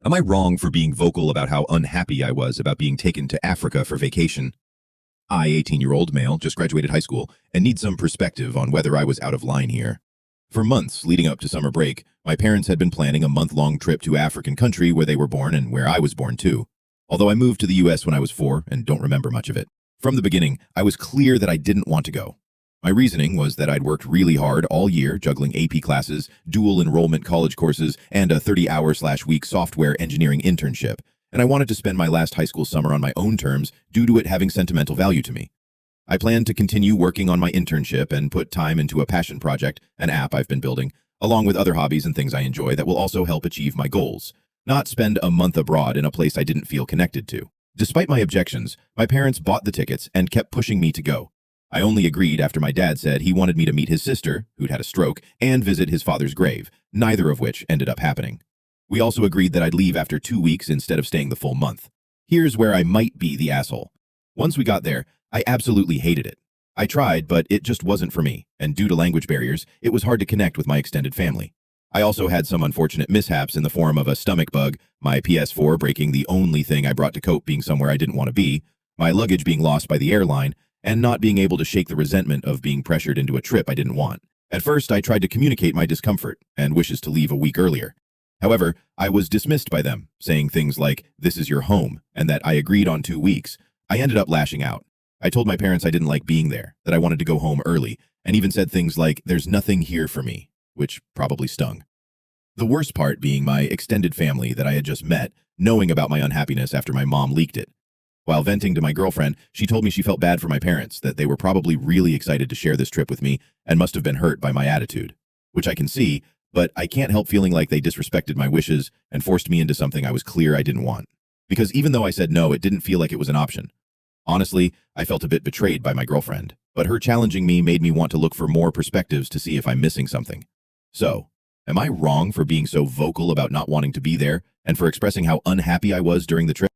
Am I wrong for being vocal about how unhappy I was about being taken to Africa for vacation? I, 18-year-old male, just graduated high school and need some perspective on whether I was out of line here. For months leading up to summer break, my parents had been planning a month-long trip to African country where they were born and where I was born too. Although I moved to the US when I was 4 and don't remember much of it. From the beginning, I was clear that I didn't want to go. My reasoning was that I'd worked really hard all year juggling AP classes, dual enrollment college courses, and a 30-hour/week software engineering internship, and I wanted to spend my last high school summer on my own terms due to it having sentimental value to me. I planned to continue working on my internship and put time into a passion project, an app I've been building, along with other hobbies and things I enjoy that will also help achieve my goals, not spend a month abroad in a place I didn't feel connected to. Despite my objections, my parents bought the tickets and kept pushing me to go. I only agreed after my dad said he wanted me to meet his sister, who'd had a stroke, and visit his father's grave, neither of which ended up happening. We also agreed that I'd leave after 2 weeks instead of staying the full month. Here's where I might be the asshole. Once we got there, I absolutely hated it. I tried, but it just wasn't for me, and due to language barriers, it was hard to connect with my extended family. I also had some unfortunate mishaps in the form of a stomach bug, my PS4 breaking the only thing I brought to cope being somewhere I didn't want to be, my luggage being lost by the airline, and not being able to shake the resentment of being pressured into a trip I didn't want. At first, I tried to communicate my discomfort and wishes to leave a week earlier. However, I was dismissed by them, saying things like, "This is your home," and that I agreed on 2 weeks. I ended up lashing out. I told my parents I didn't like being there, that I wanted to go home early, and even said things like, "There's nothing here for me," which probably stung. The worst part being my extended family that I had just met, knowing about my unhappiness after my mom leaked it. While venting to my girlfriend, she told me she felt bad for my parents, that they were probably really excited to share this trip with me and must have been hurt by my attitude. Which I can see, but I can't help feeling like they disrespected my wishes and forced me into something I was clear I didn't want. Because even though I said no, it didn't feel like it was an option. Honestly, I felt a bit betrayed by my girlfriend, but her challenging me made me want to look for more perspectives to see if I'm missing something. So, am I wrong for being so vocal about not wanting to be there and for expressing how unhappy I was during the trip?